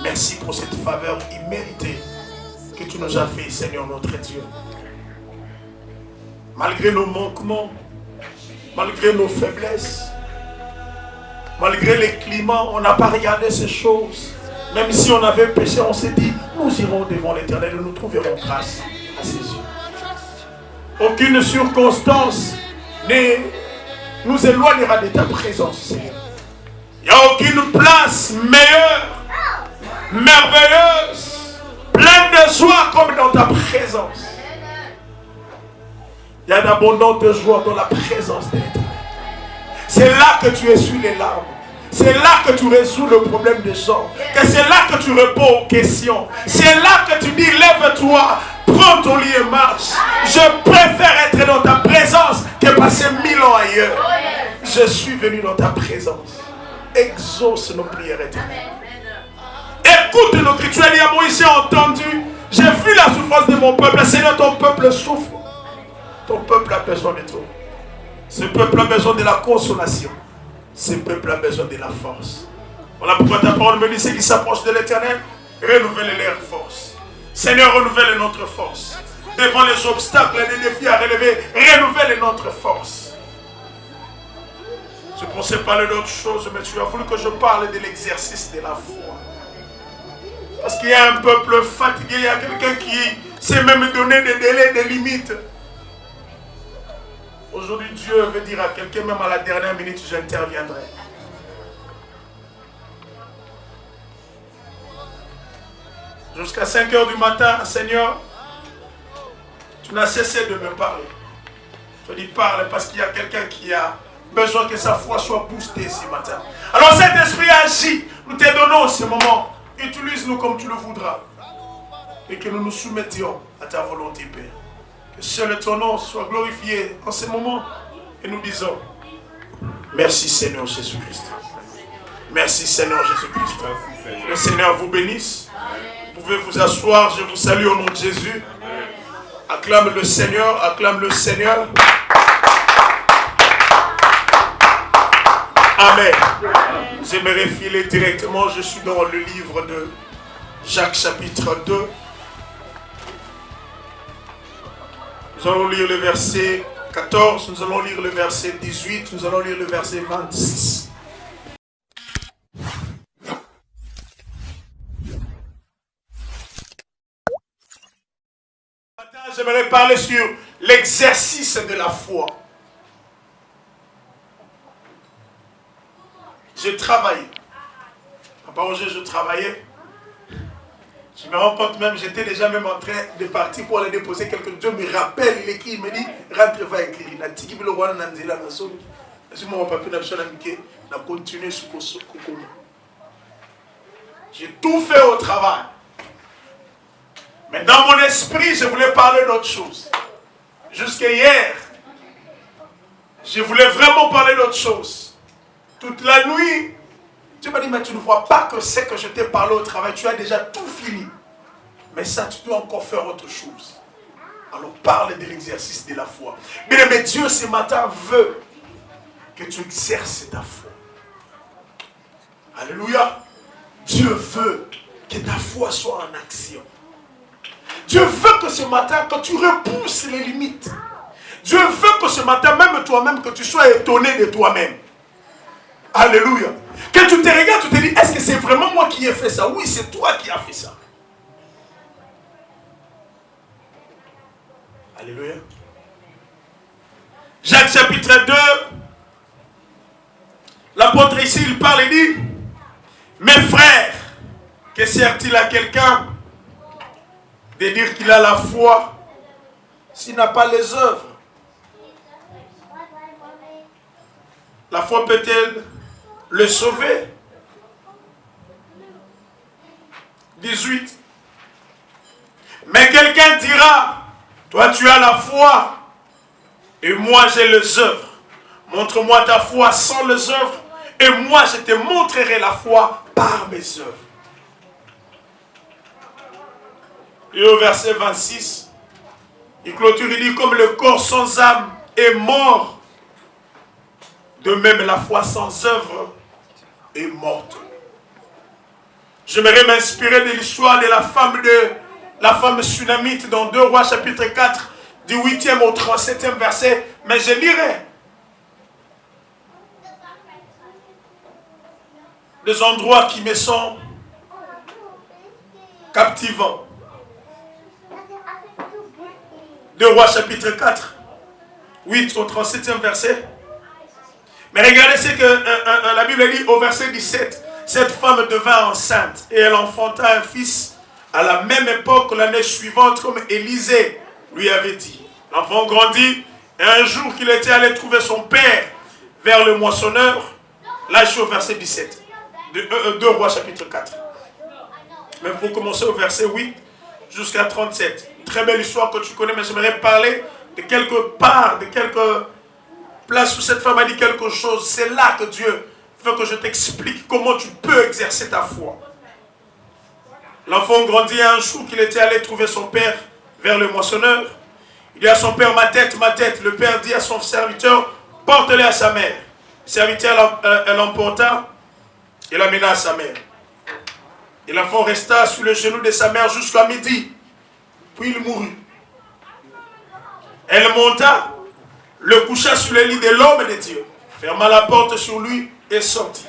Merci pour cette faveur imméritée que tu nous as fait, Seigneur notre Dieu. Malgré nos manquements, malgré nos faiblesses, malgré les climats, on n'a pas regardé ces choses. Même si on avait péché, on s'est dit, nous irons devant l'Éternel et nous trouverons grâce à ses yeux. Aucune circonstance ne nous éloignera de ta présence, Seigneur. Il n'y a aucune place meilleure, merveilleuse, pleine de joie comme dans ta présence. Il y a d'abondantes joie dans la présence de l'Éternel. C'est là que tu essuies les larmes. C'est là que tu résous le problème des gens. Que c'est là que tu réponds aux questions. C'est là que tu dis, lève-toi, prends ton lit et marche. Je préfère être dans ta présence que passer 1000 ans ailleurs. Je suis venu dans ta présence. Exauce nos prières éternelles. Écoute nos cris. Tu as dit à Moïse, j'ai entendu. J'ai vu la souffrance de mon peuple. Seigneur, ton peuple souffre. Ton peuple a besoin de toi. Ce peuple a besoin de la consolation. Ce peuple a besoin de la force. Voilà pourquoi ta parole me dit, ceux qui s'approchent de l'Éternel, renouvelle leur force. Seigneur, renouvelle notre force. Devant les obstacles et les défis à relever, renouvelle notre force. Je pensais parler d'autre chose, mais tu as voulu que je parle de l'exercice de la foi. Parce qu'il y a un peuple fatigué, il y a quelqu'un qui s'est même donné des délais, des limites. Aujourd'hui, Dieu veut dire à quelqu'un, même à la dernière minute, j'interviendrai. Jusqu'à 5 heures du matin, Seigneur, tu n'as cessé de me parler. Je dis parle parce qu'il y a quelqu'un qui a besoin que sa foi soit boostée ce matin. Alors cet esprit agit. Nous te donnons ce moment. Utilise-nous comme tu le voudras. Et que nous nous soumettions à ta volonté, Père. Que seul ton nom soit glorifié en ce moment. Et nous disons, merci Seigneur Jésus-Christ. Merci Seigneur Jésus-Christ. Le Seigneur vous bénisse. Vous pouvez vous asseoir. Je vous salue au nom de Jésus. Acclame le Seigneur. Acclame le Seigneur. Amen. J'aimerais filer directement. Je suis dans le livre de Jacques chapitre 2. Nous allons lire le verset 14, nous allons lire le verset 18, nous allons lire le verset 26. Maintenant, j'aimerais parler sur l'exercice de la foi. J'ai travaillé. Papa Roger, je travaillais. Je me rends compte même, j'étais déjà même en train de partir pour aller déposer quelque chose. Dieu me rappelle, il écrit, il me dit, rentre, va écrire. Il a dit qu'il veut le voir dans Nzela, dans le sol. Je mon papa n'a pas continué sur Kokoma. J'ai tout fait au travail. Mais dans mon esprit, je voulais parler d'autre chose. Jusqu'à hier, je voulais vraiment parler d'autre chose. Toute la nuit, Dieu m'a dit, mais tu ne vois pas que c'est que je t'ai parlé au travail, tu as déjà tout fini. Mais ça, tu dois encore faire autre chose. Alors parle de l'exercice de la foi. Mais Dieu ce matin veut que tu exerces ta foi. Alléluia. Dieu veut que ta foi soit en action. Dieu veut que ce matin, que tu repousses les limites. Dieu veut que ce matin, même toi-même, que tu sois étonné de toi-même. Alléluia. Que tu te regardes, tu te dis, est-ce que c'est vraiment moi qui ai fait ça? Oui, c'est toi qui as fait ça. Alléluia. Jacques chapitre 2. L'apôtre ici, il parle et dit, mes frères, que sert-il à quelqu'un de dire qu'il a la foi s'il n'a pas les œuvres? La foi peut-elle le sauver? 18. Mais quelqu'un dira, toi tu as la foi et moi j'ai les œuvres. Montre-moi ta foi sans les œuvres et moi je te montrerai la foi par mes œuvres. Et au verset 26, il clôture, il dit, comme le corps sans âme est mort, de même la foi sans œuvre est morte. J'aimerais m'inspirer de l'histoire de la femme sunamite dans 2 Rois chapitre 4, du 8e au 37e verset, mais je lirai des endroits qui me sont captivants. 2 Rois chapitre 4, 8 au 37e verset. Mais regardez ce que la Bible dit au verset 17. Cette femme devint enceinte et elle enfanta un fils à la même époque l'année suivante, comme Élisée lui avait dit. L'enfant grandit et un jour qu'il était allé trouver son père vers le moissonneur, là je suis au verset 17, de 2 Rois chapitre 4. Mais pour commencer au verset 8 jusqu'à 37. Une très belle histoire que tu connais, mais j'aimerais parler de quelque part, de quelques places où cette femme a dit quelque chose. C'est là que Dieu veut que je t'explique comment tu peux exercer ta foi. L'enfant grandit un jour qu'il était allé trouver son père vers le moissonneur. Il dit à son père, ma tête, ma tête. Le père dit à son serviteur, porte-le à sa mère. Le serviteur l'emporta et l'amena à sa mère. Et l'enfant resta sous le genou de sa mère jusqu'à midi. Puis il mourut. Elle monta, le coucha sur le lit de l'homme de Dieu, ferma la porte sur lui et sortit.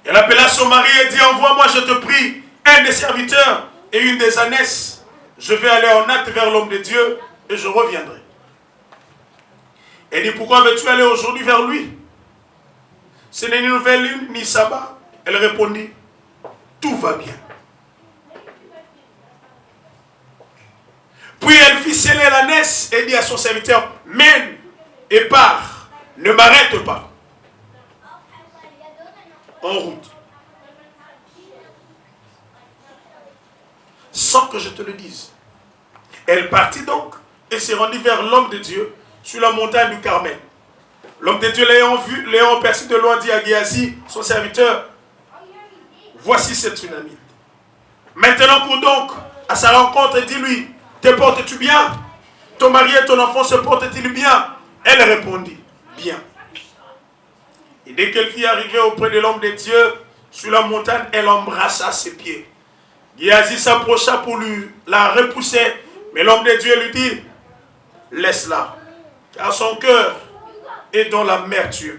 Elle appela son mari et dit, envoie-moi, je te prie, un des serviteurs et une des ânesses. Je vais aller en hâte vers l'homme de Dieu et je reviendrai. Elle dit, pourquoi veux-tu aller aujourd'hui vers lui? Ce n'est ni nouvelle lune ni sabbat. Elle répondit, tout va bien. Puis elle fit sceller l'ânesse et dit à son serviteur, mène et pars, ne m'arrête pas. En route. Sans que je te le dise. Elle partit donc et se rendit vers l'homme de Dieu sur la montagne du Carmel. L'homme de Dieu l'ayant vu, l'ayant aperçu de loin, dit à Géasi, son serviteur, voici cette Sunamite. Maintenant cours donc à sa rencontre et dis-lui, te portes-tu bien? Ton mari et ton enfant se portent-ils bien? Elle répondit, bien. Et dès qu'elle fut arrivée auprès de l'homme de Dieu, sur la montagne, elle embrassa ses pieds. Géasi s'approcha pour lui la repousser, mais l'homme de Dieu lui dit, laisse-la, car son cœur est dans l'amertume.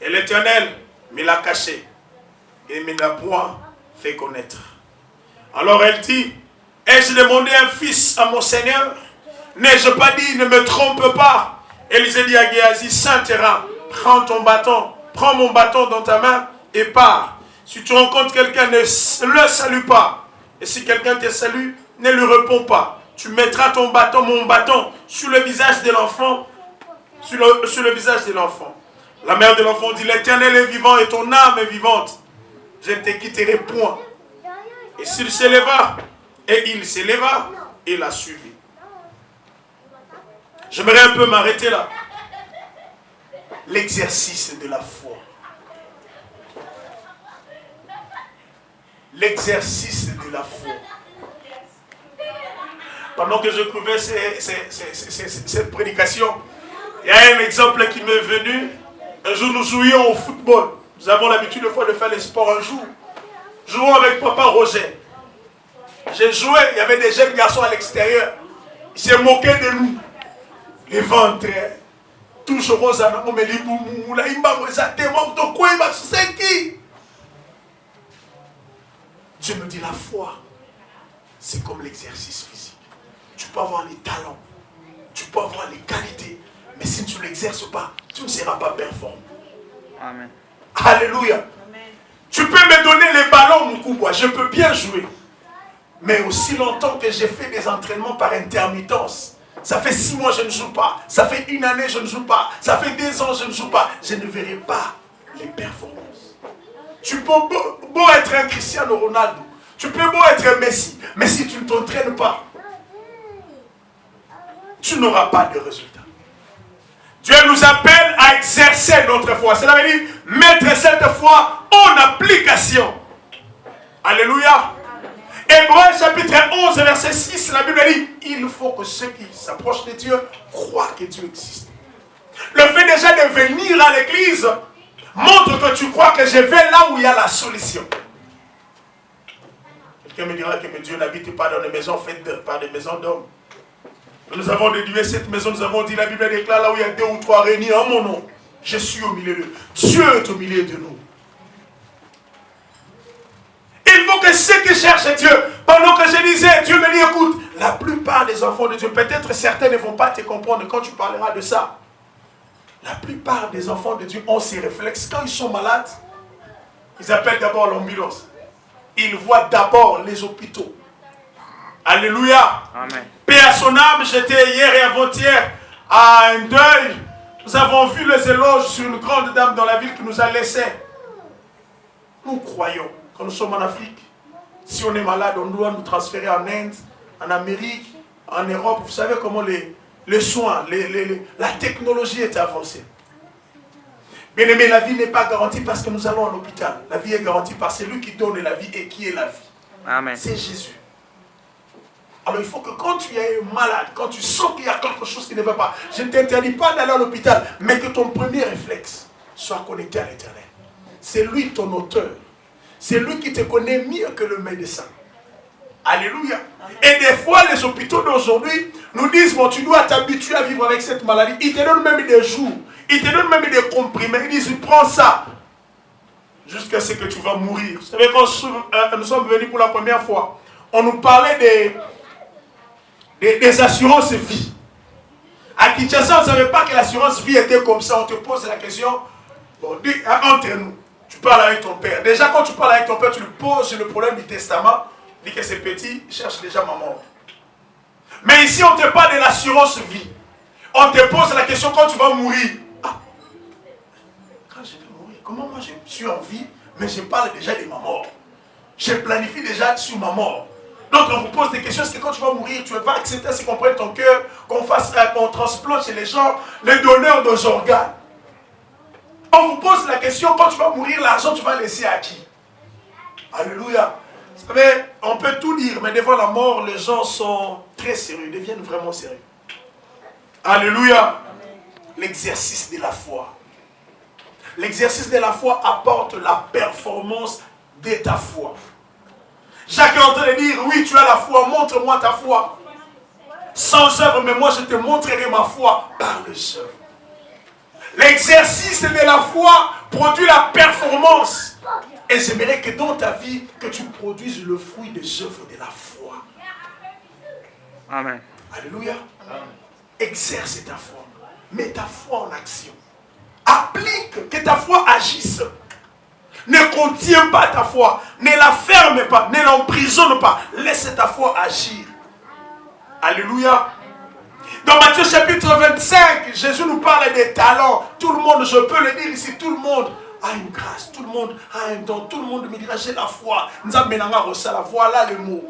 Et l'Éternel me l'a caché et me l'a point fait connaître. Alors elle dit, ai-je demandé un fils à mon Seigneur? N'ai-je pas dit, ne me trompe pas? Élisée dit à Géasi, Saint-Terrain, prends ton bâton, prends mon bâton dans ta main et pars. Si tu rencontres quelqu'un, ne le salue pas. Et si quelqu'un te salue, ne lui réponds pas. Tu mettras ton bâton, mon bâton, sur le visage de l'enfant, sur le visage de l'enfant. La mère de l'enfant dit, l'Éternel est vivant et ton âme est vivante. Je ne te quitterai point. Et s'il s'éleva, et il s'éleva, et l'a suivi. J'aimerais un peu m'arrêter là. L'exercice de la foi. L'exercice de la foi. Pendant que je trouvais cette prédication, il y a un exemple qui m'est venu. Un jour, nous jouions au football. Nous avons l'habitude de faire le sport un jour. Jouons avec papa Roger. J'ai joué, il y avait des jeunes garçons à l'extérieur. Ils se moquaient de nous. Les ventres, toujours aux anneaux, mais les boumous, la imba, c'est qui? Dieu me dit, la foi, c'est comme l'exercice physique. Tu peux avoir les talents, tu peux avoir les qualités, mais si tu ne l'exerces pas, tu ne seras pas performant. Amen. Alléluia. Amen. Tu peux me donner les ballons, mon coup, je peux bien jouer. Mais aussi longtemps que j'ai fait des entraînements par intermittence, ça fait 6 mois je ne joue pas, ça fait 1 année je ne joue pas, ça fait 2 ans je ne joue pas, je ne verrai pas les performances. Tu peux beau être un Cristiano Ronaldo, tu peux beau être un Messi, mais si tu ne t'entraînes pas, tu n'auras pas de résultat. Dieu nous appelle à exercer notre foi. Cela veut dire mettre cette foi en application. Alléluia. Hébreux chapitre 11 verset 6, la Bible dit, il faut que ceux qui s'approchent de Dieu croient que Dieu existe. Le fait déjà de venir à l'église montre que tu crois que je vais là où il y a la solution. Quelqu'un me dira que Dieu n'habite pas dans des maisons faites par des maisons d'hommes. Nous avons déduit cette maison, nous avons dit, la Bible déclare là où il y a 2 ou 3 réunis en mon nom. Je suis au milieu d'eux. Dieu est au milieu de nous. Il faut que ceux qui cherchent Dieu, pendant que je disais, Dieu me dit, écoute, la plupart des enfants de Dieu, peut-être certains ne vont pas te comprendre quand tu parleras de ça. La plupart des enfants de Dieu ont ces réflexes. Quand ils sont malades, ils appellent d'abord l'ambulance. Ils voient d'abord les hôpitaux. Alléluia. Amen. Paix à son âme, j'étais hier et avant-hier à un deuil. Nous avons vu les éloges sur une grande dame dans la ville qui nous a laissés. Nous croyons, quand nous sommes en Afrique, si on est malade, on doit nous transférer en Inde, en Amérique, en Europe. Vous savez comment les soins, la technologie est avancée. Bien aimé, la vie n'est pas garantie parce que nous allons à l'hôpital. La vie est garantie par celui qui donne la vie et qui est la vie. Amen. C'est Jésus. Alors il faut que quand tu es malade, quand tu sens qu'il y a quelque chose qui ne va pas, je ne t'interdis pas d'aller à l'hôpital, mais que ton premier réflexe soit connecté à l'Éternel. C'est lui ton auteur. C'est lui qui te connaît mieux que le médecin. Alléluia. Et des fois, les hôpitaux d'aujourd'hui nous disent, bon, tu dois t'habituer à vivre avec cette maladie. Ils te donnent même des jours. Ils te donnent même des comprimés. Ils disent, prends ça jusqu'à ce que tu vas mourir. Vous savez, quand nous sommes venus pour la première fois, on nous parlait des assurances vie. À Kinshasa, on ne savait pas que l'assurance vie était comme ça. On te pose la question, bon, dis, entre nous, tu parles avec ton père. Déjà, quand tu parles avec ton père, tu lui poses le problème du testament. Dis que c'est petit, il cherche déjà ma mort. Mais ici, on te parle de l'assurance vie. On te pose la question quand tu vas mourir. Ah, quand je vais mourir, comment moi je suis en vie, mais je parle déjà de ma mort. Je planifie déjà sur ma mort. Donc on vous pose des questions, est-ce que quand tu vas mourir, tu vas accepter ce qu'on prenne ton cœur, qu'on transplante chez les gens, les donneurs de organes. On vous pose la question, quand tu vas mourir, l'argent tu vas laisser à qui? Alléluia. Vous savez, on peut tout dire, mais devant la mort, les gens sont très sérieux, ils deviennent vraiment sérieux. Alléluia. L'exercice de la foi. L'exercice de la foi apporte la performance de ta foi. Jacques est en train de dire, oui, tu as la foi, montre-moi ta foi. Sans œuvre, mais moi je te montrerai ma foi par les œuvres. L'exercice de la foi produit la performance. Et j'aimerais que dans ta vie, que tu produises le fruit des œuvres de la foi. Amen. Alléluia. Amen. Exerce ta foi. Mets ta foi en action. Applique, que ta foi agisse. Ne contiens pas ta foi. Ne la ferme pas. Ne l'emprisonne pas. Laisse ta foi agir. Alléluia. Dans Matthieu chapitre 25, Jésus nous parle des talents. Tout le monde, je peux le dire ici, tout le monde a une grâce. Tout le monde a un don. Tout le monde me dira, j'ai la foi. Voilà le mot.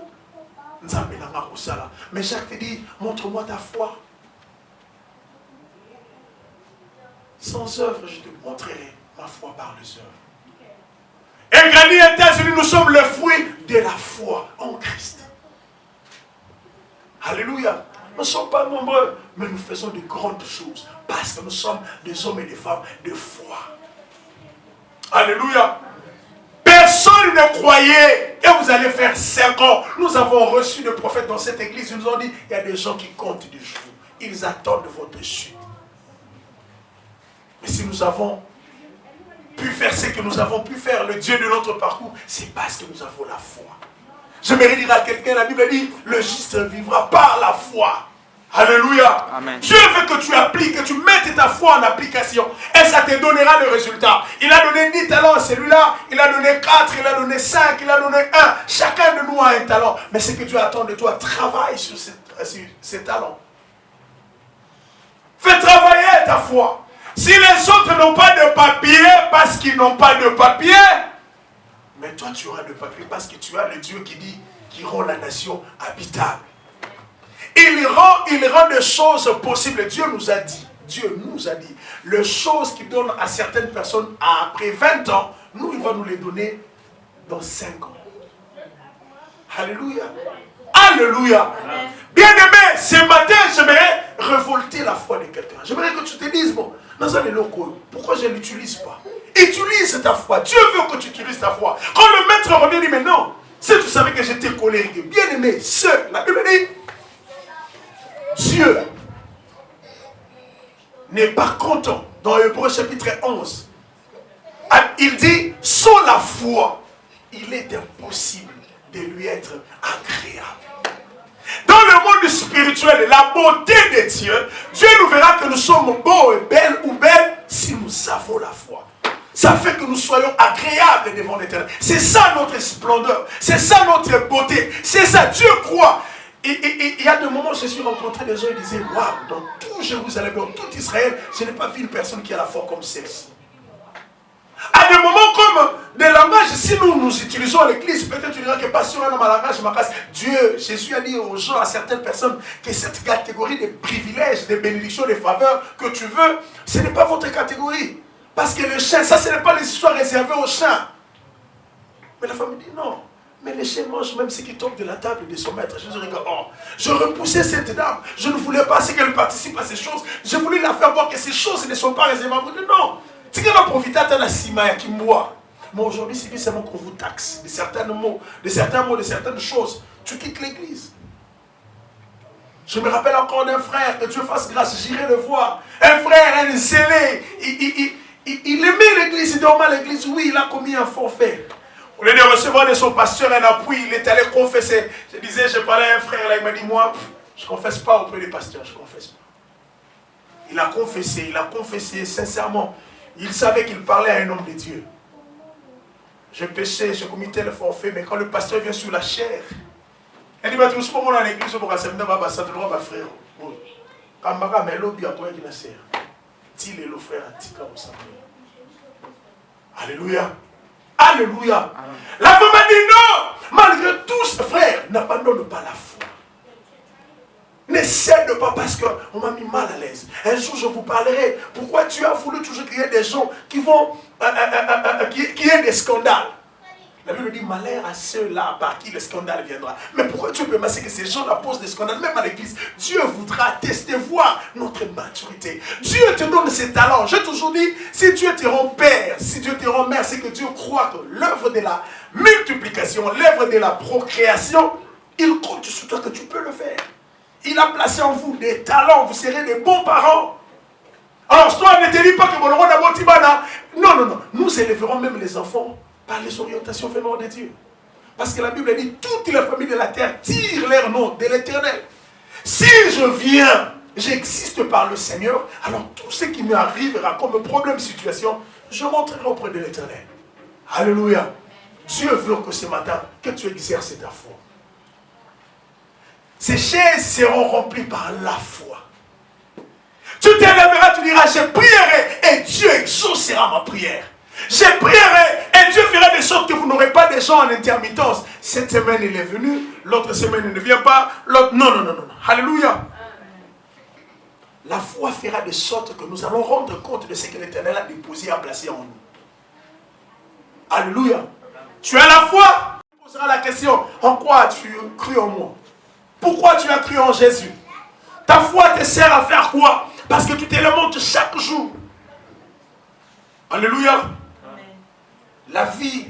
Mais Jacques te dit, montre-moi ta foi. Sans œuvre, je te montrerai ma foi par les œuvres. Et grandi États-Unis, nous sommes le fruit de la foi en Christ. Alléluia. Nous ne sommes pas nombreux, mais nous faisons de grandes choses. Parce que nous sommes des hommes et des femmes de foi. Alléluia. Personne ne croyait que vous allez faire 5 ans. Nous avons reçu des prophètes dans cette église. Ils nous ont dit, il y a des gens qui comptent des jours. Ils attendent votre chute. Mais si nous avons pu faire ce que nous avons pu faire, le Dieu de notre parcours, c'est parce que nous avons la foi. J'aimerais dire à quelqu'un, la Bible dit, le juste vivra par la foi. Alléluia. Amen. Dieu veut que tu appliques, que tu mettes ta foi en application. Et ça te donnera le résultat. Il a donné 10 talents à celui-là, il a donné 4, il a donné 5, il a donné 1. Chacun de nous a un talent. Mais ce que Dieu attend de toi, travaille sur ces talents. Fais travailler ta foi. Si les autres n'ont pas de papier, parce qu'ils n'ont pas de papier, mais toi tu auras de papier parce que tu as le Dieu qui dit, qui rend la nation habitable. Il rend des choses possibles. Dieu nous a dit, les choses qu'il donne à certaines personnes après 20 ans, nous, il va nous les donner dans 5 ans. Alléluia. Alléluia. Bien-aimé, ce matin, j'aimerais révolter la foi de quelqu'un. J'aimerais que tu te dises, bon, pourquoi je ne l'utilise pas? Utilise ta foi. Dieu veut que tu utilises ta foi. Quand le maître revient, il dit, mais non, Si tu savais que j'étais colérique, bien aimé, sœur, la Bible dit, Dieu n'est pas content. Dans Hébreux chapitre 11, il dit, sans la foi, il est impossible de lui être agréable. Dans le monde spirituel, la beauté de Dieu, Dieu nous verra que nous sommes beaux et belles ou belles si nous avons la foi. Ça fait que nous soyons agréables devant l'Éternel. C'est ça notre splendeur. C'est ça notre beauté. C'est ça, Dieu croit. Et il y a des moments où je suis rencontré des gens et disaient, waouh, dans tout Jérusalem, dans tout Israël, je n'ai pas vu une personne qui a la foi comme celle-ci. À des moments comme des langages, si nous utilisons à l'église, peut-être tu diras que passion est dans ma langage, ma casse. Dieu, Jésus a dit aux gens, à certaines personnes, que cette catégorie de privilèges, de bénédictions, de faveurs que tu veux, ce n'est pas votre catégorie. Parce que le chien, ça ce n'est pas les histoires réservées aux chiens. Mais la femme dit non. Mais les chiens mangent même ce qui tombe de la table de son maître. Je regarde, oh, je repoussais cette dame. Je ne voulais pas qu'elle participe à ces choses. Je voulais la faire voir que ces choses ne sont pas réservées à vous. Non. C'est qu'elle va profiter de la cima qui moi. Mais aujourd'hui, c'est seulement qu'on vous taxe de certains mots, de certaines choses. Tu quittes l'église. Je me rappelle encore d'un frère, que Dieu fasse grâce, j'irai le voir. Un frère, un zélé, il aimait l'église, il dormait à l'église, oui, il a commis un forfait. Au lieu de recevoir de son pasteur un appui, il est allé confesser. Je disais, je parlais à un frère, là, il m'a dit, moi, je ne confesse pas auprès des pasteurs, je ne confesse pas. Il a confessé sincèrement. Il savait qu'il parlait à un homme de Dieu. Je péchais, je commettais le forfait, mais quand le pasteur vient sur la chair, il dit, bah, tu sais, dans l'église, on va se faire ça, tu vas frère. Quand je vais me lobby, après, il y a serre. Il est le frère, alléluia. Alléluia. La femme a dit non. Malgré tout, frère, n'abandonne pas la foi. Ne cède pas parce qu'on m'a mis mal à l'aise. Un jour, je vous parlerai. Pourquoi tu as voulu toujours qu'il y ait des gens qui vont, qui aient des scandales. La Bible dit malheur à ceux-là par qui le scandale viendra. Mais pourquoi Dieu peut masser que ces gens-là posent des scandales, même à l'église? Dieu voudra tester, voir notre maturité. Dieu te donne ses talents. J'ai toujours dit, si Dieu te rend père, si Dieu te rend mère, c'est que Dieu croit que l'œuvre de la multiplication, l'œuvre de la procréation, il compte sur toi que tu peux le faire. Il a placé en vous des talents, vous serez des bons parents. Alors, toi, ne te dis pas que mon rôle d'abord Tibana. Non, non, non. Nous élèverons même les enfants par les orientations venant de Dieu. Parce que la Bible dit, toutes les familles de la terre tirent leur nom de l'Éternel. Si je viens, j'existe par le Seigneur, alors tout ce qui m'arrivera comme problème, situation, je rentrerai auprès de l'Éternel. Alléluia. Dieu veut que ce matin, que tu exerces ta foi. Ces chaises seront remplies par la foi. Tu t'élèveras, tu diras, je prierai et Dieu exaucera ma prière. Je prierai et Dieu fera de sorte que vous n'aurez pas des gens en intermittence. Cette semaine il est venu, l'autre semaine il ne vient pas, l'autre... Non, non, non, non. Alléluia. La foi fera de sorte que nous allons rendre compte de ce que l'Éternel a déposé et a placé en nous. Alléluia. Tu as la foi? Tu poseras la question, en quoi as-tu cru en moi? Pourquoi tu as cru en Jésus? Ta foi te sert à faire quoi? Parce que tu te le montres chaque jour. Alléluia. Amen. La vie,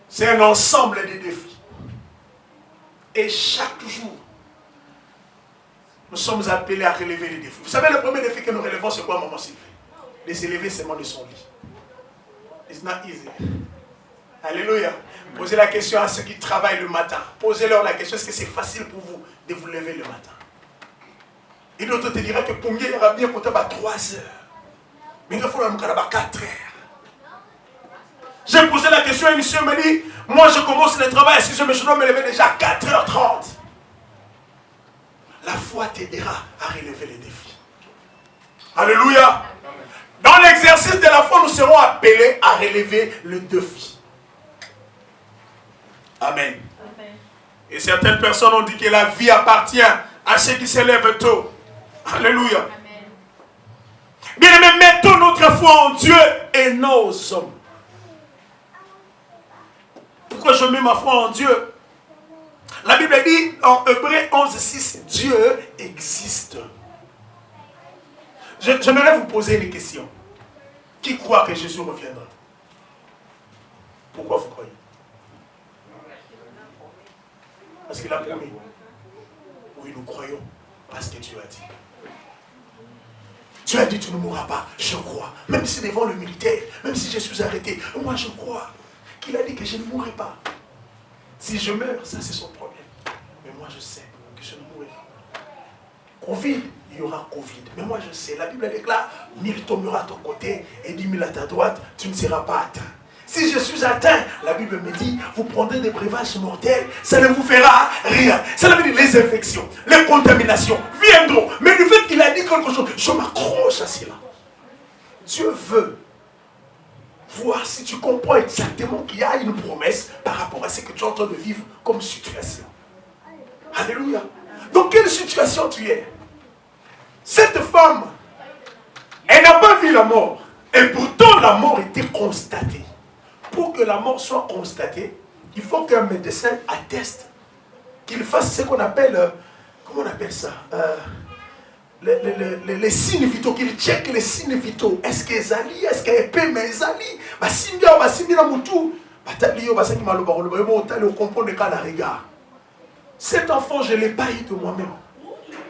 c'est un ensemble de défis. Et chaque jour, nous sommes appelés à relever les défis. Vous savez, le premier défi que nous relevons, c'est quoi, maman Sylvie? De s'élever seulement de son lit. It's not easy. Alléluia. Posez la question à ceux qui travaillent le matin. Posez-leur la question, est-ce que c'est facile pour vous de vous lever le matin? Et d'autres te diraient que pour moi, il y aura bien pour toi 3 heures. Mais il faut 4 heures. J'ai posé la question à une soeur, elle m'a dit, moi je commence le travail à 6 heures, mais je dois me lever déjà à 4h30. La foi t'aidera à relever les défis. Alléluia. Dans l'exercice de la foi, nous serons appelés à relever le défi. Amen. Amen. Et certaines personnes ont dit que la vie appartient à ceux qui se lèvent tôt. Alléluia. Amen. Bien aimé, mettons notre foi en Dieu et non aux hommes. Pourquoi je mets ma foi en Dieu? La Bible dit en Hébreux 11:6, Dieu existe. J'aimerais vous poser une question. Qui croit que Jésus reviendra? Pourquoi vous croyez? Parce qu'il a promis. Oui, nous croyons parce que Dieu a dit. Dieu a dit, tu ne mourras pas. Je crois. Même si devant le militaire, même si je suis arrêté, moi je crois qu'il a dit que je ne mourrai pas. Si je meurs, ça c'est son problème. Mais moi je sais que je ne mourrai pas. Covid, il y aura Covid. Mais moi je sais, la Bible déclare, 1000 tomberont à ton côté et 10 000 à ta droite, tu ne seras pas atteint. Si je suis atteint, la Bible me dit, vous prendrez des breuvages mortels, ça ne vous fera rien. Ça veut dire les infections, les contaminations viendront. Mais du fait qu'il a dit quelque chose, je m'accroche à cela. Dieu veut voir si tu comprends exactement qu'il y a une promesse par rapport à ce que tu es en train de vivre comme situation. Alléluia. Dans quelle situation tu es? Cette femme, elle n'a pas vu la mort. Et pourtant, la mort était constatée. Pour que la mort soit constatée, il faut qu'un médecin atteste, qu'il fasse ce qu'on appelle, comment on appelle ça, les signes vitaux, qu'il check les signes vitaux. Est-ce qu'ils zali, est-ce qu'ils paient, mais zali, cet enfant, je ne l'ai pas eu de moi-même.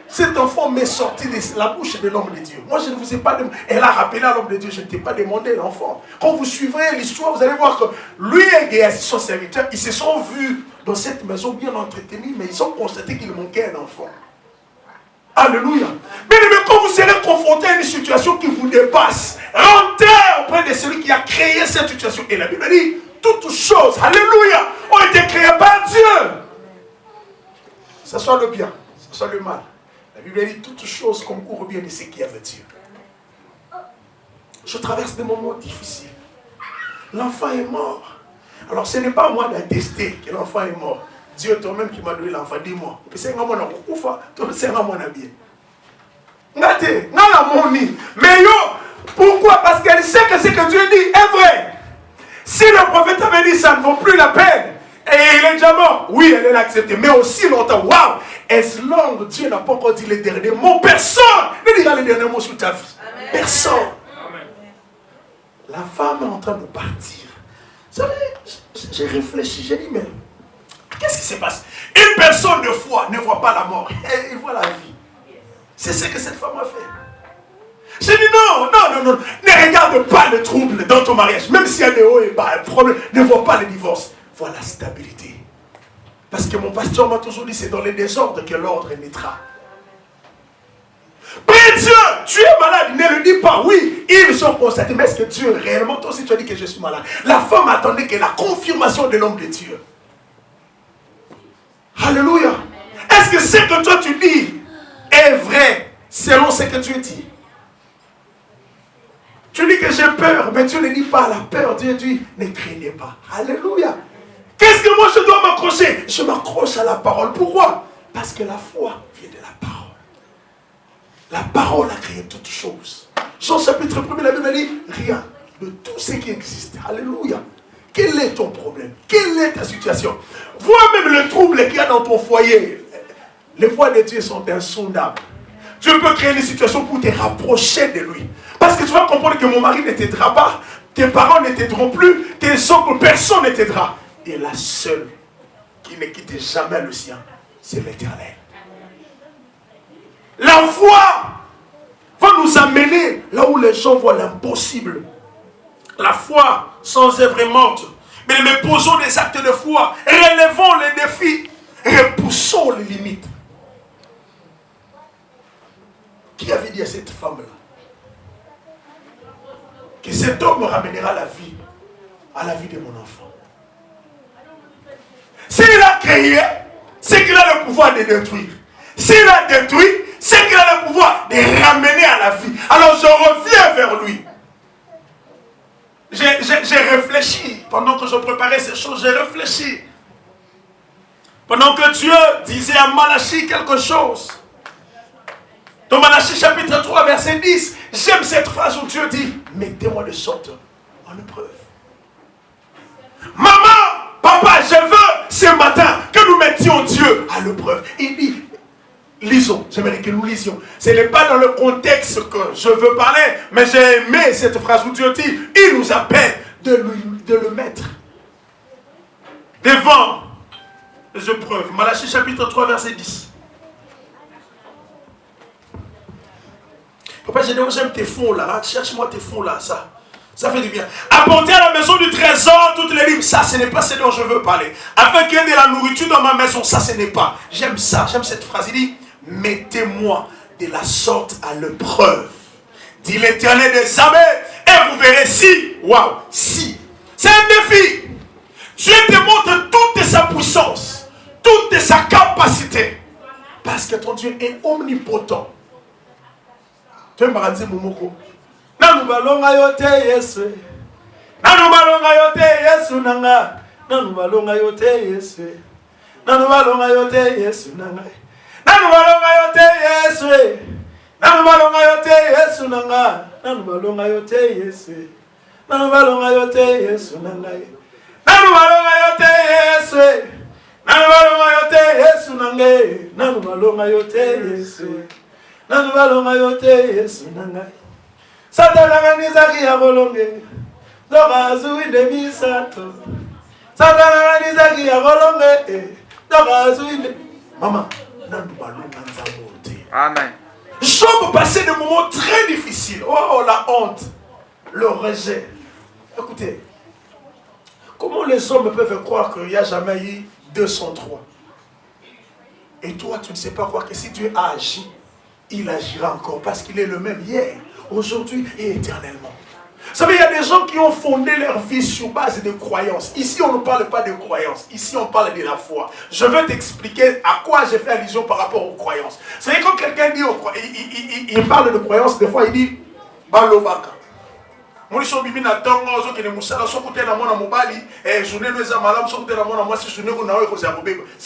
Cet enfant m'est sorti de la bouche de l'homme de Dieu. Moi, je ne vous ai pas demandé. Elle a rappelé à l'homme de Dieu, je ne t'ai pas demandé l'enfant. Quand vous suivrez l'histoire, vous allez voir que lui et son serviteur, ils se sont vus dans cette maison bien entretenue, mais ils ont constaté qu'il manquait un enfant. Alléluia. Mais quand vous serez confronté à une situation qui vous dépasse, rentrez auprès de celui qui a créé cette situation. Et la Bible dit, toutes choses, alléluia, ont été créées par Dieu. Ça soit le bien, ça soit le mal. La Bible dit toutes choses concourent au bien de ceux qui aiment Dieu. Je traverse des moments difficiles. L'enfant est mort. Alors ce n'est pas à moi d'attester que l'enfant est mort. Dieu toi-même qui m'a donné l'enfant, dis-moi. C'est un mon bien. Mais yo, pourquoi? Parce qu'elle sait que ce que Dieu dit est vrai. Si le prophète avait dit ça ne vaut plus la peine, et il est déjà mort, oui, elle l'a accepté. Mais aussi longtemps, waouh, as long, Dieu n'a pas encore dit les derniers mots. Personne ne dira les derniers mots sur ta vie. Amen. Personne. Amen. La femme est en train de partir. Vous savez, j'ai réfléchi, j'ai dit, mais qu'est-ce qui se passe? Une personne de foi ne voit pas la mort, elle voit la vie. C'est ce que cette femme a fait. J'ai dit non, ne regarde pas le trouble dans ton mariage. Même s'il y a des hauts et bas, un problème, ne vois pas le divorce. Vois la stabilité. Parce que mon pasteur m'a toujours dit, c'est dans les désordres que l'ordre naîtra. Prie Dieu, tu es malade, ne le dis pas. Oui, ils sont constatés. Mais est-ce que Dieu, réellement, toi aussi tu as dit que je suis malade? La femme attendait que la confirmation de l'homme de Dieu. Alléluia. Est-ce que ce que toi tu dis est vrai selon ce que Dieu dit? Tu dis que j'ai peur, mais Dieu ne dit pas la peur. Dieu dit, ne craignez pas. Alléluia. Qu'est-ce que moi je dois m'accrocher? Je m'accroche à la parole. Pourquoi? Parce que la foi vient de la parole. La parole a créé toutes choses. Jean chapitre 1, la Bible dit, rien de tout ce qui existe. Alléluia. Quel est ton problème? Quelle est ta situation? Vois même le trouble qu'il y a dans ton foyer. Les voies de Dieu sont insondables. Dieu peut créer une situation pour te rapprocher de lui. Parce que tu vas comprendre que mon mari ne t'aidera pas, tes parents ne t'aideront plus, tes oncles, personne ne t'aidera. Et la seule qui ne quitte jamais le sien, c'est l'Éternel. La foi va nous amener là où les gens voient l'impossible. La foi sans œuvre est morte. Mais nous posons des actes de foi, relevons les défis, repoussons les limites. Qui avait dit à cette femme-là que cet homme me ramènera la vie à la vie de mon enfant? S'il a créé, c'est qu'il a le pouvoir de détruire. S'il a détruit, c'est qu'il a le pouvoir de ramener à la vie. Alors je reviens vers lui. J'ai réfléchi. Pendant que je préparais ces choses, j'ai réfléchi. Pendant que Dieu disait à Malachie quelque chose. Dans Malachie chapitre 3, verset 10, j'aime cette phrase où Dieu dit, mettez-moi de sorte en épreuve. Maman, papa, je veux ce matin que nous mettions Dieu à l'épreuve. Il dit, lisons, j'aimerais que nous lisions. Ce n'est pas dans le contexte que je veux parler, mais j'ai aimé cette phrase où Dieu dit, il nous appelle de le mettre devant les épreuves. Malachie chapitre 3, verset 10. Papa, j'aime tes fonds là. Hein? Cherche-moi tes fonds là, ça. Ça fait du bien. Apportez à la maison du trésor toutes les livres. Ça, ce n'est pas ce dont je veux parler. Afin qu'il y ait de la nourriture dans ma maison. Ça, ce n'est pas. J'aime ça. J'aime cette phrase. Il dit, mettez-moi de la sorte à l'épreuve. Dit l'Éternel des armées. Et vous verrez si. Waouh. Si. C'est un défi. Dieu te montre toute sa puissance. Toute sa capacité. Parce que ton Dieu est omnipotent. Tu veux me dire, Moumoko? Nanu balonga yote Yesu. Nanu balonga yote Yesu nanga. Nanu balonga yote Yesu. Nanu balonga yote Yesu nanga. Nanu balonga yote Yesu. Nanu balonga yote Yesu nanga. Nanu balonga yote Yesu. Nanu balonga yote Yesu nanga. Nanu balonga yote Yesu. Nanu balonga yote Yesu nanga. Nanu balonga yote Yesu. Nanu balonga yote Yesu nanga. Satana nizaki ya bolonge. Doka zui de misato. Satana nizaki ya bolonge. Doka zui de... Maman, nanu balonga nzamote. Amen. Job passait des moments très difficiles. Oh, la honte. Le rejet. Écoutez. Comment les hommes peuvent croire qu'il n'y a jamais eu 203? Et toi, tu ne sais pas croire que si Dieu a agi, il agira encore parce qu'il est le même hier, aujourd'hui et éternellement. Vous savez, il y a des gens qui ont fondé leur vie sur base de croyances. Ici, on ne parle pas de croyances. Ici, on parle de la foi. Je veux t'expliquer à quoi j'ai fait allusion par rapport aux croyances. Vous savez, quand quelqu'un dit, il parle de croyances, des fois, il dit, Balobaka. Ça,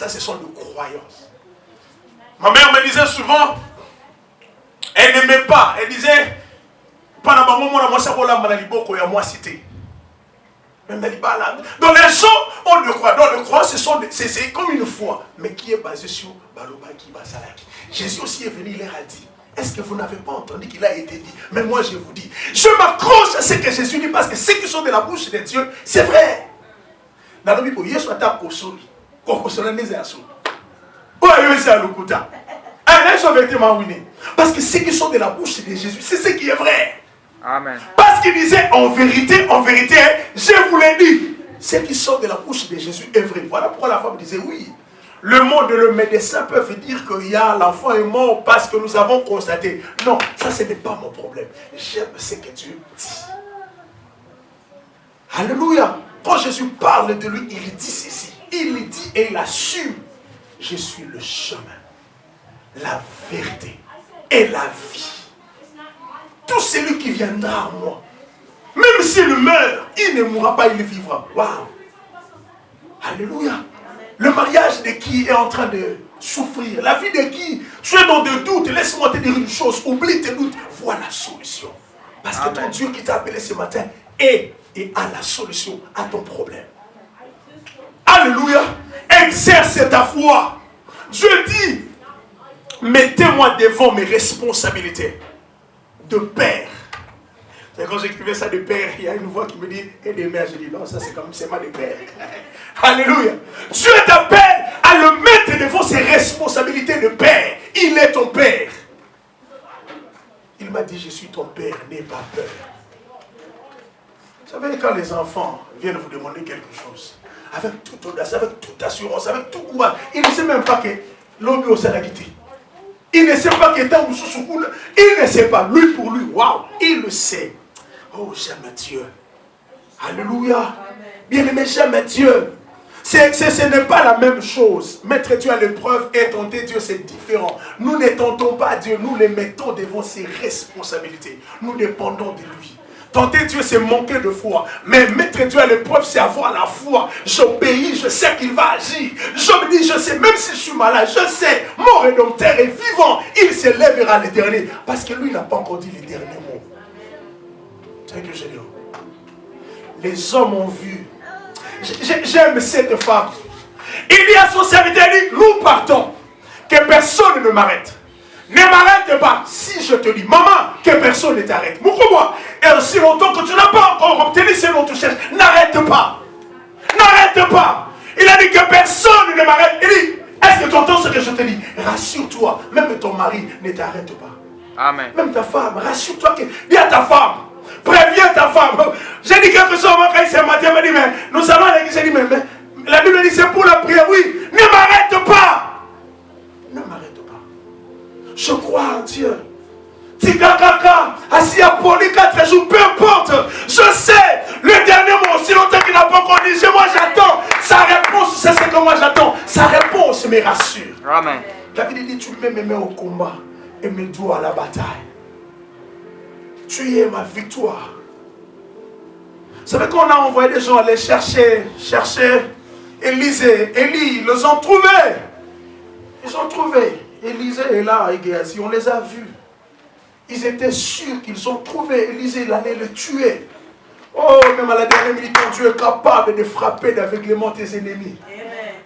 ce sont des croyances. Ma mère me disait souvent, elle n'aimait pas, elle disait, donc les gens ont de croix. Donc le croix, c'est comme une foi, mais qui est basée sur Balobaki Basalaki. Jésus aussi est venu, il leur a dit, est-ce que vous n'avez pas entendu qu'il a été dit? Mais moi je vous dis, je m'accroche à ce que Jésus dit parce que ceux qui sont de la bouche de Dieu, c'est vrai. Dans la Bible, il y a un kosoli. Parce que ceux qui sont de la bouche de Jésus, c'est ce qui est vrai. Amen. Parce qu'il disait en vérité, je vous l'ai dit. Ceux qui sont de la bouche de Jésus est vrai. Voilà pourquoi la femme disait oui. Le monde et le médecin peuvent dire qu'il y a l'enfant est mort parce que nous avons constaté. Non, ça ce n'est pas mon problème. J'aime ce que Dieu dit. Alléluia. Quand Jésus parle de lui, il dit ceci. Il dit et il assume. Je suis le chemin, la vérité et la vie. Tout celui qui viendra à moi, même s'il meurt, il ne mourra pas, il vivra. Waouh! Alléluia! Le mariage de qui est en train de souffrir, la vie de qui tu es dans des doutes, laisse-moi te dire une chose, oublie tes doutes, vois la solution. Parce que ton Dieu qui t'a appelé ce matin est et a la solution à ton problème. Alléluia! Exerce ta foi. Dieu dit, mettez-moi devant mes responsabilités de père. Et quand j'écrivais ça de père, il y a une voix qui me dit, et de mère, je dis, non, ça c'est comme, c'est pas de père. Alléluia. Dieu t'appelle à le mettre devant ses responsabilités de père. Il est ton père. Il m'a dit, je suis ton père, n'aie pas peur. Vous savez, quand les enfants viennent vous demander quelque chose, avec toute audace, avec toute assurance, avec tout courage, il ne sait même pas que l'homme est au salagité. Il ne sait pas qu'il est un sous-sous-coule. Il ne sait pas. Lui pour lui, waouh, il le sait. Oh, j'aime Dieu. Alléluia. Bien-aimé, j'aime Dieu. Ce n'est pas la même chose. Mettre Dieu à l'épreuve et tenter Dieu, c'est différent. Nous ne tentons pas Dieu, nous les mettons devant ses responsabilités. Nous dépendons de lui. Tenter Dieu, c'est manquer de foi. Mais mettre Dieu à l'épreuve, c'est avoir la foi. J'obéis, je sais qu'il va agir. Je me dis, je sais, même si je suis malade, je sais, mon Rédempteur est vivant. Il se lèvera le dernier. Parce que lui, il n'a pas encore dit les derniers mots. C'est ce que je dis. Les hommes ont vu. J'aime cette femme. Il dit à son serviteur, il dit, nous partons. Que personne ne m'arrête. Ne m'arrête pas. Si je te dis, maman, que personne ne t'arrête. Pourquoi? Et aussi longtemps que tu n'as pas encore obtenu ce dont tu cherches, n'arrête pas. N'arrête pas. Il a dit que personne ne m'arrête. Il dit, est-ce que tu entends ce que je te dis? Rassure-toi, même ton mari ne t'arrête pas. Amen. Même ta femme, rassure-toi. Dis à ta femme, préviens ta femme. J'ai dit quelque chose quand il s'est matin, il m'a dit, mais nous allons à l'église. J'ai dit, mais la Bible dit, c'est pour la prière. Oui, ne m'arrête pas. Ne m'arrête pas. Je crois en Dieu. Tikakaka, assis à Poli 4 jours, peu importe. Je sais, le dernier mot, aussi longtemps qu'il n'a pas encore dit, moi j'attends. Sa réponse, c'est ce que moi j'attends. Sa réponse me rassure. Amen. David dit, tu mets mes mains au combat et mes doigts à la bataille. Tu es ma victoire. Vous savez qu'on a envoyé des gens aller chercher Élisée. Élie, ils les ont trouvés. Ils ont trouvé. Élisée est là, et Géasi, on les a vus. Ils étaient sûrs qu'ils ont trouvé Élisée, il allait le tuer. Oh, même à la dernière minute, ton Dieu est capable de frapper d'aveuglement tes ennemis.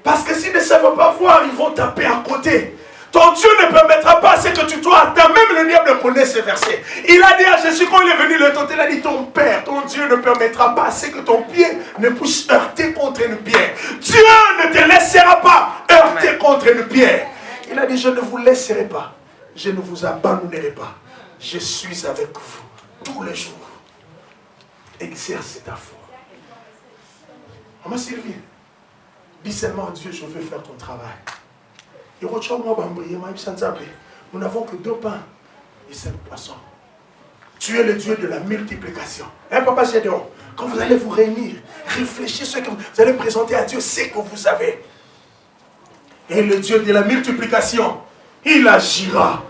Parce que s'ils ne savent pas voir, ils vont taper à côté. Ton Dieu ne permettra pas ce que tu dois attendre. Même le diable connaît ce verset. Il a dit à Jésus, quand il est venu le tenter, il a dit, ton Père, ton Dieu ne permettra pas ce que ton pied ne puisse heurter contre une pierre. Dieu ne te laissera pas heurter contre une pierre. Il a dit, je ne vous laisserai pas. Je ne vous abandonnerai pas. Je suis avec vous tous les jours. Exerce ta foi. Maman Sylvie, dis seulement à Dieu, je veux faire ton travail. Nous n'avons que 2 pains et 5 poissons. Tu es le Dieu de la multiplication. Hein, Papa Gédéon, quand vous allez vous réunir, réfléchissez ce que vous allez présenter à Dieu, c'est que vous avez. Et le Dieu de la multiplication, il agira.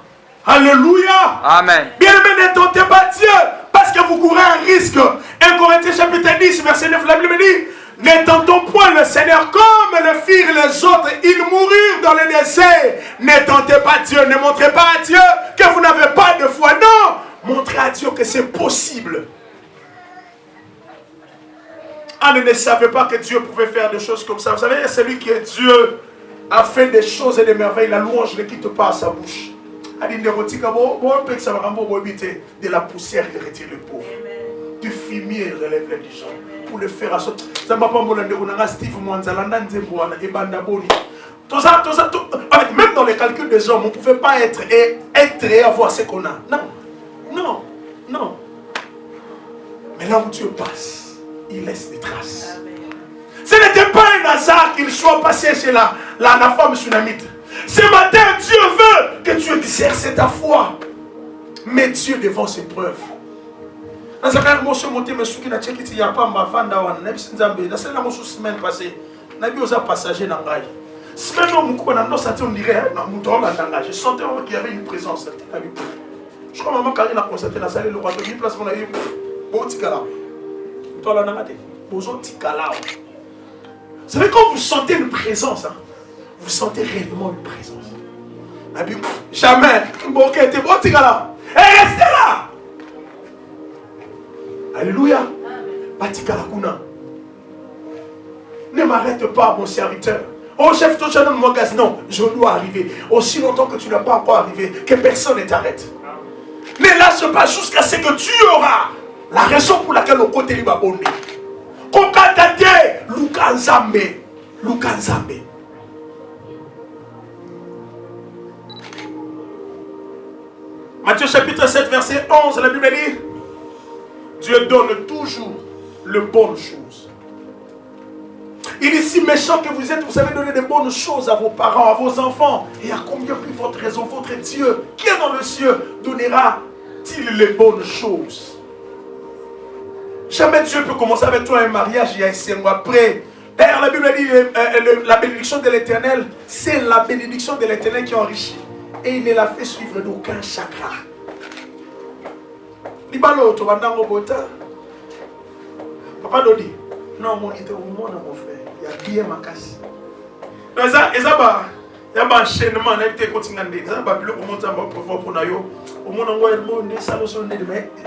Alléluia. Amen. Bien-aimé, ne tentez pas Dieu parce que vous courez un risque. 1 Corinthiens chapitre 10, verset 9, la Bible dit, ne tentons point le Seigneur comme le firent les autres. Ils mourirent dans le désert. Ne tentez pas Dieu. Ne montrez pas à Dieu que vous n'avez pas de foi. Non. Montrez à Dieu que c'est possible. Anne ne savait pas que Dieu pouvait faire des choses comme ça. Vous savez, celui qui est Dieu a fait des choses et des merveilles. La louange ne quitte pas à sa bouche. De la poussière, il retire le pauvre. Du fumier, il relève les gens. Pour le faire à sortir. Ça ne m'a pas dit Steve Mwanzalanda Nzemboana et Bandaboni. Même dans les calculs des hommes, on ne pouvait pas être et avoir ce qu'on a. Non, non, non. Mais là où Dieu passe, il laisse des traces. Ce n'était pas un hasard qu'il soit passé chez la femme sunamite. Ce matin, Dieu veut que tu exerces ta foi. Mets Dieu devant ses preuves. Dans un cas, je monté me souki na tcheki ya pa mavanda wana na biso nzambe na sala mo semaine passée na bi oza passager na ngai semaine no muko na no sati on dirait na muto na ndanga je sentais qu'il y avait une présence là. Je crois maman Karine a constaté la salle le roi de place mon avis bon tikala to la nangate bozo tikala. Vous savez quand vous sentez une présence hein, vous sentez réellement une présence. Na bi jamais bon qui était bon tikala et restez là. Alléluia. Ne m'arrête pas, mon serviteur. Oh, chef, toi, tu as mon gaz. Non, je dois arriver. Aussi longtemps que tu n'as pas encore arrivé, que personne ne t'arrête. Ne lâche pas jusqu'à ce que tu auras la raison pour laquelle on côté libre bonné. Kokatate, Lukanzambe. Lukanzambe. Matthieu chapitre 7, verset 11, la Bible dit Dieu donne toujours les bonnes choses. Il est si méchant que vous êtes, vous savez donner des bonnes choses à vos parents, à vos enfants. Et à combien plus votre raison, votre Dieu, qui est dans le ciel, donnera-t-il les bonnes choses? Jamais Dieu peut commencer avec toi un mariage il y a 5 mois après. D'ailleurs, la Bible dit la bénédiction de l'Éternel, c'est la bénédiction de l'Éternel qui enrichit. Et il ne la fait suivre d'aucun chagrin. Libalo, tu vas dans le bota. Papa Dodi, non, mon frère, il y a bien ma casse. Il y a un enchaînement, il y a un enchaînement.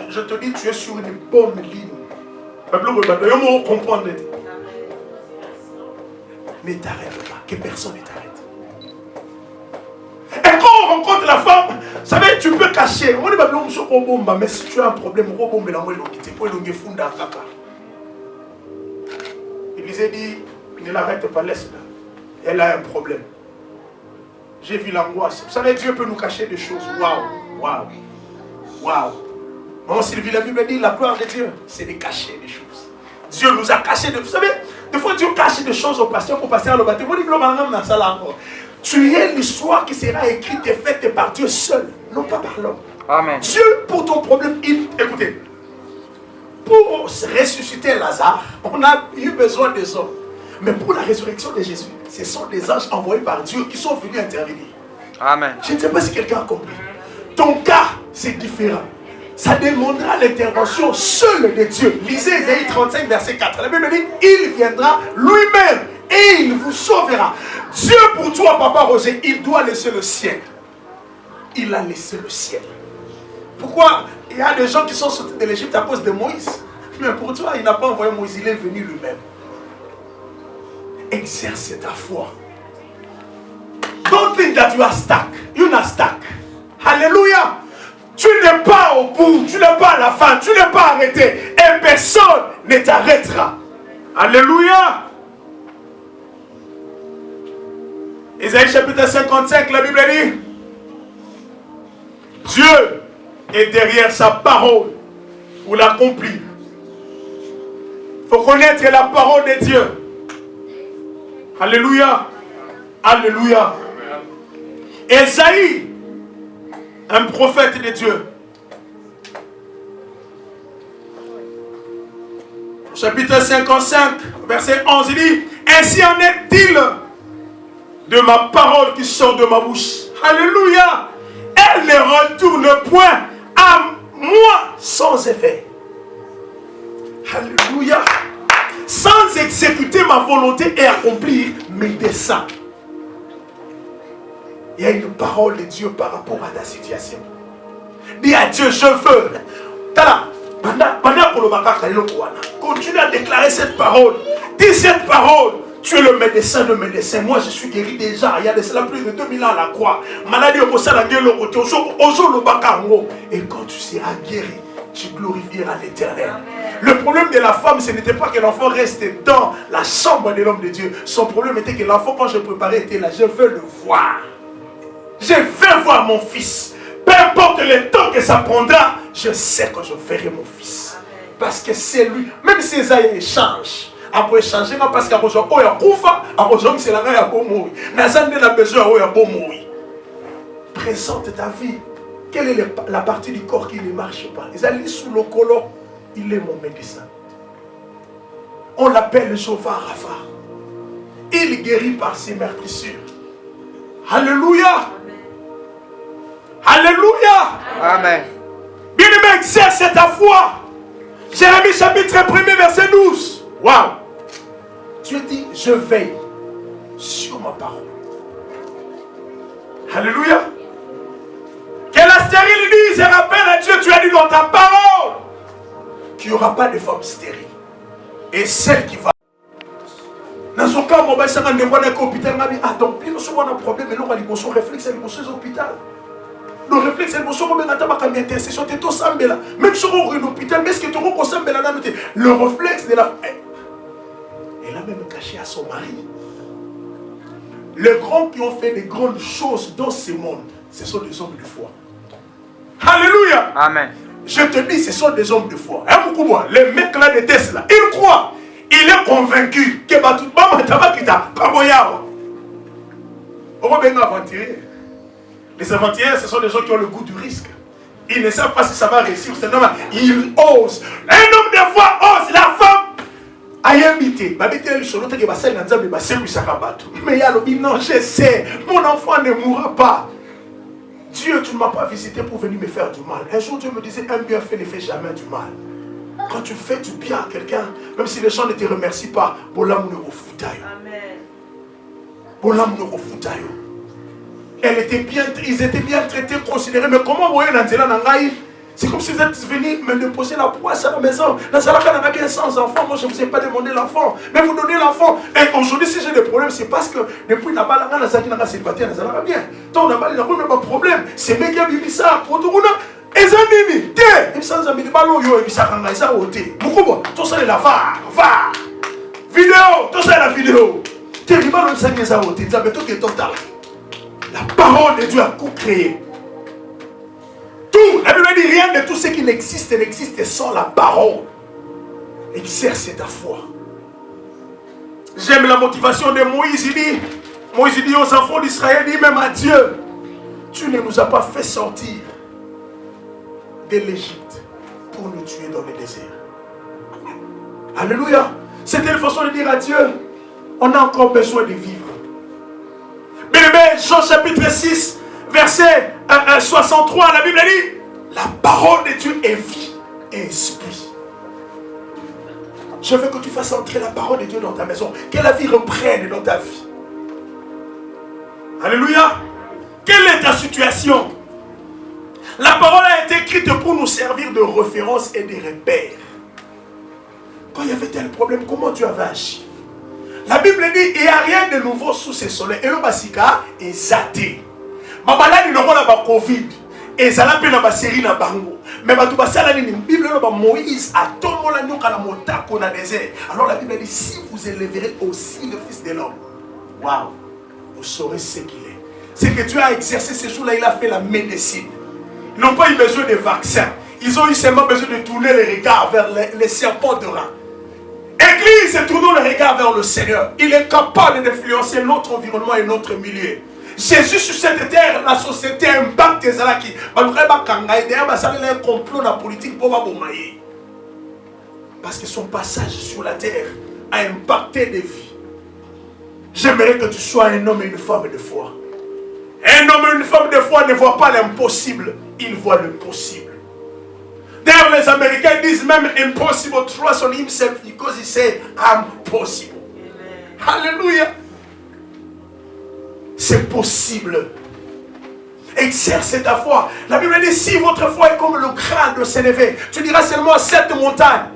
Je te dis, tu es sur une bonne ligne. Ne t'arrête pas, que personne ne t'arrête. Et quand on rencontre la femme, vous savez, tu peux cacher. Mais si tu as un problème, Élisée dit, Ne l'arrête pas, laisse-la. Elle a un problème. J'ai vu l'angoisse. Vous savez, Dieu peut nous cacher des choses. Waouh, waouh, waouh. Maman Sylvie, la Bible dit, la gloire de Dieu, c'est de cacher des choses. Dieu nous a caché des... Vous savez, des fois Dieu cache des choses au pasteur pour passer à le baptême. Tu es l'histoire qui sera écrite et faite par Dieu seul, non pas par l'homme. Amen. Dieu, pour ton problème, écoutez, pour ressusciter Lazare, on a eu besoin des hommes. Mais pour la résurrection de Jésus, ce sont des anges envoyés par Dieu qui sont venus intervenir. Amen. Je ne sais pas si quelqu'un a compris. Ton cas, c'est différent. Ça demandera l'intervention seule de Dieu. Lisez Ésaïe 35, verset 4. La Bible dit, il viendra lui-même et il vous sauvera. Dieu pour toi, Papa Roger, il doit laisser le ciel. Il a laissé le ciel. Pourquoi il y a des gens qui sont sortis de l'Égypte à cause de Moïse? Mais pour toi, il n'a pas envoyé Moïse, il est venu lui-même. Exerce ta foi. Don't think that you are stuck. You're not stuck. Alléluia. Tu n'es pas au bout, tu n'es pas à la fin, tu n'es pas arrêté. Et personne ne t'arrêtera. Alléluia. Ésaïe chapitre 55, la Bible dit, Dieu est derrière sa parole pour l'accomplir. Il faut connaître la parole de Dieu. Alléluia. Alléluia. Ésaïe, un prophète de Dieu. Chapitre 55, verset 11, il dit, ainsi en est-il de ma parole qui sort de ma bouche. Alléluia. Elle ne retourne point à moi sans effet. Alléluia. Sans exécuter ma volonté et accomplir mes desseins. Il y a une parole de Dieu par rapport à ta situation. Dis à Dieu, je veux. Continue à déclarer cette parole. Dis cette parole. Tu es le médecin de médecins. Moi, je suis guéri déjà. Il y a de cela plus de 2000 ans à la croix. Maladie au et quand tu seras guéri, tu glorifieras l'Éternel. Le problème de la femme, ce n'était pas que l'enfant restait dans la chambre de l'homme de Dieu. Son problème était que l'enfant, quand je préparais, était là. Je veux le voir. Je veux voir mon fils. Peu importe le temps que ça prendra, je sais que je verrai mon fils. Parce que c'est lui. Même si Esaïe change. Après changer, parce qu'à besoin de Koufa, à besoin c'est la reine à Bomouy. Nazande n'a besoin de Bomouy. Présente ta vie. Quelle est la partie du corps qui ne marche pas? Ils allaient sous le colon. Il est mon médecin. On l'appelle Jéhovah Rapha. Il guérit par ses meurtrissures. Alléluia. Alléluia. Amen. Bien-aimé, exerce ta foi. Jérémie chapitre 1er verset 12. Waouh. Dieu dit, je veille sur ma parole. Alléluia. Que la stérile dise et rappelle à Dieu, tu as dit dans ta parole qu'il n'y aura pas de femme stérile. Et celle qui va. Dans son cas, mon baissement de voir l'hôpital m'a dit, ah donc, il y a un problème, mais là, on va dire, son réflexe, c'est l'hôpital. Le réflexe, c'est l'intercession, tu es tout semblé là. Même si on est à l'hôpital, mais est-ce que tu es semblé là? Le réflexe de la. Elle a même caché à son mari. Les grands qui ont fait des grandes choses dans ce monde, ce sont des hommes de foi. Alléluia. Amen. Je te dis, ce sont des hommes de foi. Les mecs là de Tesla, ils croient. Il est convaincu que tout le monde les aventuriers, ce sont des gens qui ont le goût du risque. Ils ne savent pas si ça va réussir. C'est normal. Ils osent. Un homme de foi ose. La femme a invité. Mais il y a le non, je sais. Mon enfant ne mourra pas. Dieu, tu ne m'as pas visité pour venir me faire du mal. Un jour, Dieu me disait, un bienfait ne fait jamais du mal. Quand tu fais du bien à quelqu'un, même si les gens ne te remercient pas, ils étaient bien traités, considérés. Mais comment vous voyez c'est comme si vous êtes venu me déposer la poisse à la maison. Dans ce cas, on a bien 100 enfants. Moi, je ne vous ai pas demandé l'enfant. Mais vous donnez l'enfant. Et aujourd'hui, si j'ai des problèmes, c'est parce que depuis la balle, on a célibataire, on a bien. Donc, on a pas de problème. C'est mec qui a vu ça. Pour tout le monde. Et ça, Nini, t'es. Et ça, ça me dit, ballon, yo, et puis ça, quand ça, au thé. Beaucoup, tout ça, est là, va. Vidéo, tout ça est la vidéo. La parole de Dieu a co-créé. Tout, la Bible dit rien de tout ce qui n'existe sans la parole. Exerce ta foi. J'aime la motivation de Moïse. Moïse dit aux enfants d'Israël, dit même à Dieu, tu ne nous as pas fait sortir de l'Égypte pour nous tuer dans le désert. Alléluia. C'était une façon de dire à Dieu, on a encore besoin de vivre. Bien-aimé, Jean chapitre 6, verset 63, la Bible dit, la parole de Dieu est vie et esprit. Je veux que tu fasses entrer la parole de Dieu dans ta maison, que la vie reprenne dans ta vie. Alléluia. Quelle est ta situation? La parole a été écrite pour nous servir de référence et de repère. Quand il y avait tel problème, comment Dieu avait agi? La Bible dit, il n'y a rien de nouveau sous ce soleil. Et le basika est zaté. Ma malade n'a pas la Covid. Et ça l'a fait dans la série na bango. Mais la Bible dit, Moïse a tombé la nuque à la montagne qu'on a désert. Alors la Bible dit, si vous élèverez aussi le Fils de l'homme, waouh, vous saurez ce qu'il est. C'est que Dieu a exercé ce jour-là, il a fait la médecine. Ils n'ont pas eu besoin de vaccins. Ils ont eu seulement besoin de tourner les regards vers les serpents de rein. Église, tournons le regard vers le Seigneur. Il est capable d'influencer notre environnement et notre milieu. Jésus sur cette terre, la société impacte les alaki. D'ailleurs, un complot dans la politique pour m'abommailler. Parce que son passage sur la terre a impacté des vies. J'aimerais que tu sois un homme et une femme de foi. Un homme et une femme de foi ne voient pas l'impossible, ils voient le possible. D'ailleurs, les Américains disent même impossible trust on himself because he said I'm possible. Alléluia. C'est possible. Exerce ta foi. La Bible dit si votre foi est comme le crâne de s'élever, tu diras seulement à cette montagne.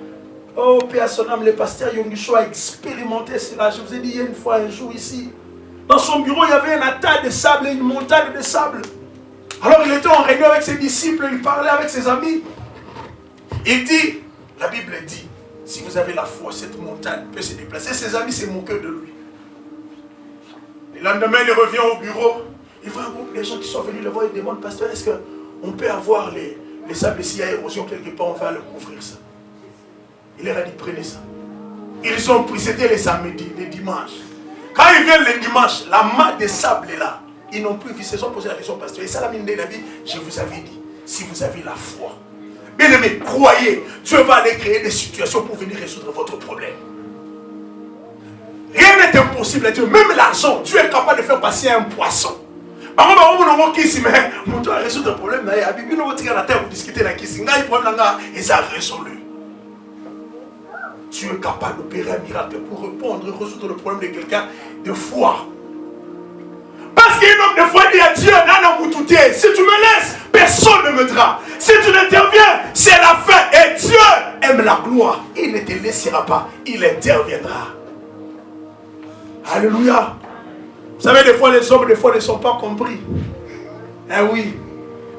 Oh, paix à son âme, le pasteur Yongisho a expérimenté cela. Je vous ai dit il y a une fois un jour ici. Dans son bureau, il y avait un tas de sable et une montagne de sable. Alors il était en réunion avec ses disciples, il parlait avec ses amis. Il dit, la Bible dit, si vous avez la foi, cette montagne peut se déplacer. Ses amis se moquaient de lui. Le lendemain, il revient au bureau. Il voit un groupe de gens qui sont venus le voir. Il demande, pasteur, est-ce qu'on peut avoir les sables s'il y a érosion quelque part, on va le couvrir ça. Il leur a dit, prenez ça. Ils ont pris, c'était les samedis, les dimanches. Quand ils viennent les dimanches, la main de sable est là. Ils n'ont plus vu, ils se sont posé la question, pasteur. Et ça, la mine de la vie, je vous avais dit, si vous avez la foi, bien aimé, croyez, Dieu va aller créer des situations pour venir résoudre votre problème. Rien n'est impossible à Dieu. Même l'argent, Dieu est capable de faire passer un poisson. Par contre, on qui si mais on doit résoudre le problème. Il y a bien d'autres la terre pour discuter la question. Il y a un problème et ça résolu. Dieu est capable d'opérer un miracle pour répondre, résoudre le problème de quelqu'un de foi. Parce qu'il y a un homme de foi dit à Dieu, si tu me laisses, personne ne m'aidera. Si tu n'interviens, c'est la fin. Et Dieu aime la gloire. Il ne te laissera pas, il interviendra. Alléluia. Vous savez, des fois, les hommes, des fois, ne sont pas compris. Eh oui.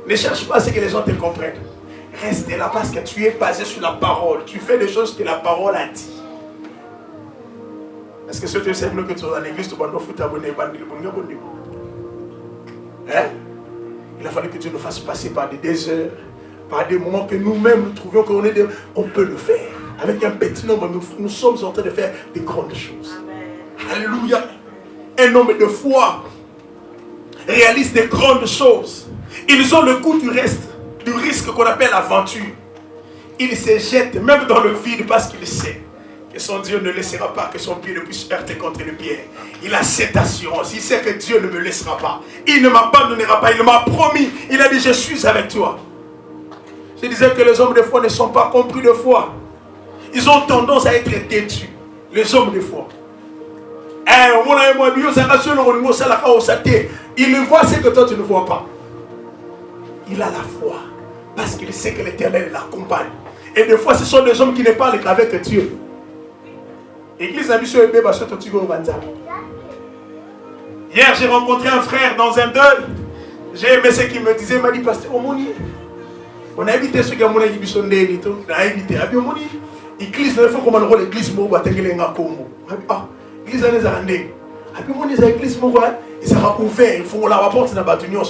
Ne cherche pas à ce que les gens te comprennent. Reste là parce que tu es basé sur la parole. Tu fais des choses que la parole a dit. Est-ce que c'est simple que tu es dans l'église, tu vas t'abonner, hein? Il a fallu que Dieu nous fasse passer par des déserts, par des moments que nous-mêmes nous trouvions qu'on peut le faire. Avec un petit nombre, nous sommes en train de faire des grandes choses. Amen. Alléluia. Un homme de foi réalise des grandes choses. Ils ont le goût du risque qu'on appelle aventure. Il se jette même dans le vide parce qu'il sait que son Dieu ne laissera pas que son pied ne puisse heurter contre le pierre. Il a cette assurance. Il sait que Dieu ne me laissera pas. Il ne m'abandonnera pas. Il m'a promis. Il a dit, je suis avec toi. Je disais que les hommes de foi ne sont pas compris de foi. Ils ont tendance à être têtus. Les hommes de foi. Il voit ce que toi tu ne vois pas. Il a la foi. Parce qu'il sait que l'Éternel l'accompagne. Et des fois, ce sont des hommes qui ne parlent qu'avec Dieu. Église a mission ébé parce que tu vas au Banzam. Hier, j'ai rencontré un frère dans un deuil. J'ai aimé ce qu'il me disait. Il m'a dit, pasteur Omoni, on a invité ce gars, on a invité. On a invité Abi Omoni. L'église, il faut comment l'église, moi, ah, l'église, elle est en et puis, moi, les églises, moi, ils sont ouverts, il faut la porte dans la bâtiment.